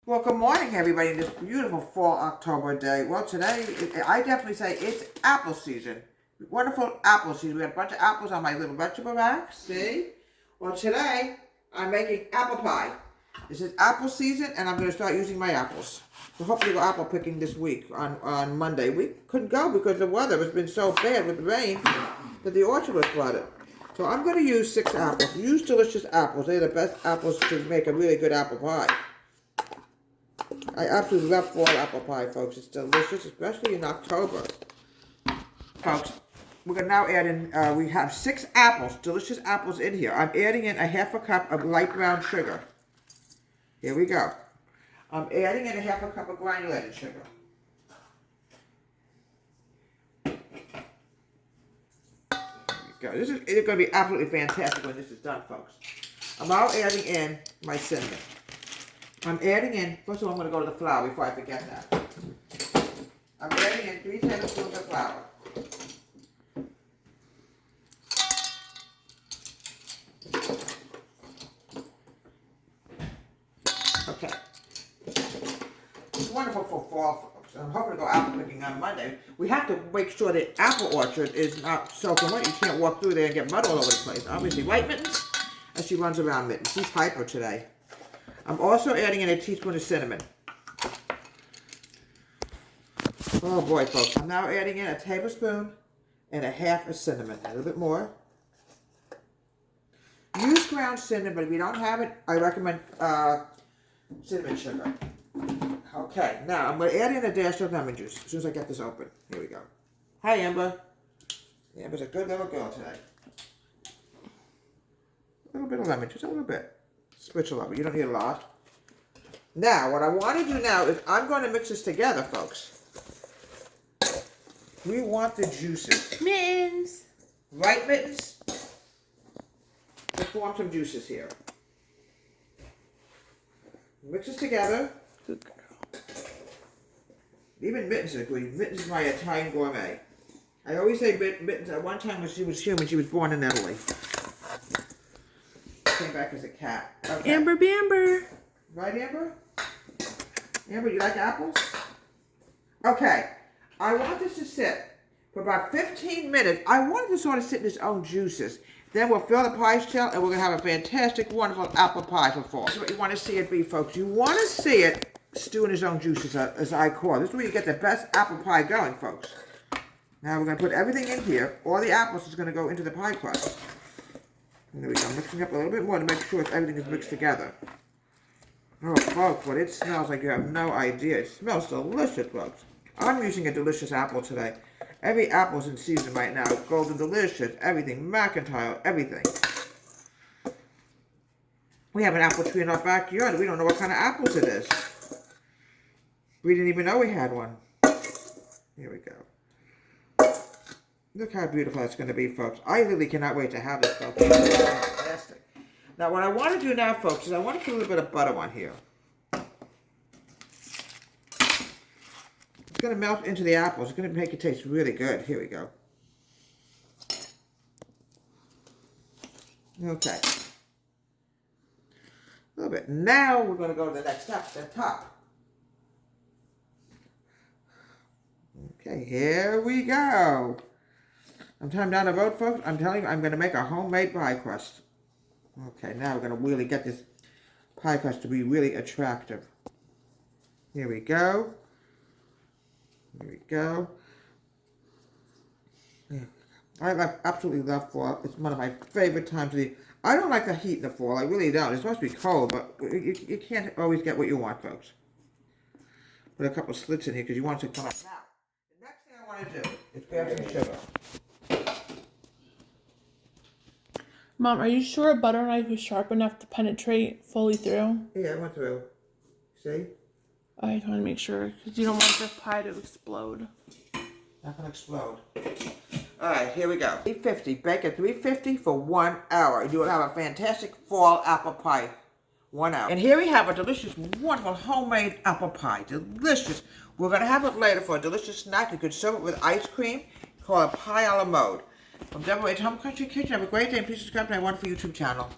Well, good morning, everybody, this beautiful fall October day. Well, today, I definitely say it's apple season. Wonderful apple season. We have a bunch of apples on my little vegetable rack. See? Well, today, I'm making apple pie. This is apple season, and I'm going to start using my apples. So hopefully we'll apple picking this week on Monday. We couldn't go because the weather has been so bad with the rain that the orchard was flooded. So I'm going to use 6 apples. Use delicious apples. They're the best apples to make a really good apple pie. I absolutely love fall apple pie, folks. It's delicious, especially in October. Folks, we're going to now add in, we have 6 apples, delicious apples in here. I'm adding in a ½ cup of light brown sugar. Here we go. I'm adding in a ½ cup of granulated sugar. There we go. This is going to be absolutely fantastic when this is done, folks. I'm now adding in my cinnamon. I'm adding in, first of all, I'm going to go to the flour before I forget that. I'm adding in 3 tablespoons of flour. Okay. It's wonderful for fall, folks. I'm hoping to go apple picking on Monday. We have to make sure the apple orchard is not soaking wet. You can't walk through there and get mud all over the place. Obviously, right, Mittens? As she runs around, Mittens. She's hyper today. I'm also adding in a teaspoon of cinnamon. Oh boy, folks. I'm now adding in a tablespoon and a half of cinnamon. A little bit more. Use ground cinnamon, but if you don't have it, I recommend cinnamon sugar. Okay, now I'm going to add in a dash of lemon juice as soon as I get this open. Here we go. Hi, Amber. Amber's a good little girl today. A little bit of lemon juice, a little bit. Spritz but you don't need a lot. Now, what I want to do now is I'm going to mix this together, folks. We want the juices. Mittens. Right, Mittens? Let's form some juices here. Mix this together. Good girl. Even Mittens agreed. Mittens is my Italian gourmet. I always say Mittens, at one time when she was human, she was born in Italy. Came back as a cat. Okay. Amber Bamber. Right, Amber? Amber, you like apples? Okay. I want this to sit for about 15 minutes. I want it to sort of sit in its own juices. Then we'll fill the pie shell and we're going to have a fantastic, wonderful apple pie for fall. This is what you want to see it be, folks. You want to see it stew in its own juices, as I call it. This is where you get the best apple pie going, folks. Now we're going to put everything in here. All the apples is going to go into the pie crust. There we go, mixing up a little bit more to make sure everything is mixed together. Oh, folks, but it smells like you have no idea. It smells delicious, folks. I'm using a delicious apple today. Every apple's in season right now. Golden Delicious, everything, McIntyre, everything. We have an apple tree in our backyard. We don't know what kind of apples it is. We didn't even know we had one. Here we go. Look how beautiful that's going to be, folks. I really cannot wait to have this, folks. It's fantastic. Now, what I want to do now, folks, is I want to put a little bit of butter on here. It's going to melt into the apples. It's going to make it taste really good. Here we go. Okay. A little bit. Now, we're going to go to the next step, the top. Okay, here we go. Sometime down the road, folks, I'm telling you, I'm going to make a homemade pie crust. Okay, now we're going to really get this pie crust to be really attractive. Here we go. Here we go. Absolutely love fall. It's one of my favorite times of the year. I don't like the heat in the fall. I really don't. It's supposed to be cold, but you can't always get what you want, folks. Put a couple slits in here because you want it to come up. Now, the next thing I want to do is grab some sugar. Mom, are you sure a butter knife is sharp enough to penetrate fully through? Yeah, I went through. See? I just want to make sure, because you don't want the pie to explode. Not going to explode. Alright, here we go. 350. Bake at 350 for 1 hour. You will have a fantastic fall apple pie. 1 hour. And here we have a delicious, wonderful homemade apple pie. Delicious. We're going to have it later for a delicious snack. You could serve it with ice cream. Call it pie a la mode. From Deborah H. Home Country Kitchen. Have a great day and please subscribe to my wonderful YouTube channel.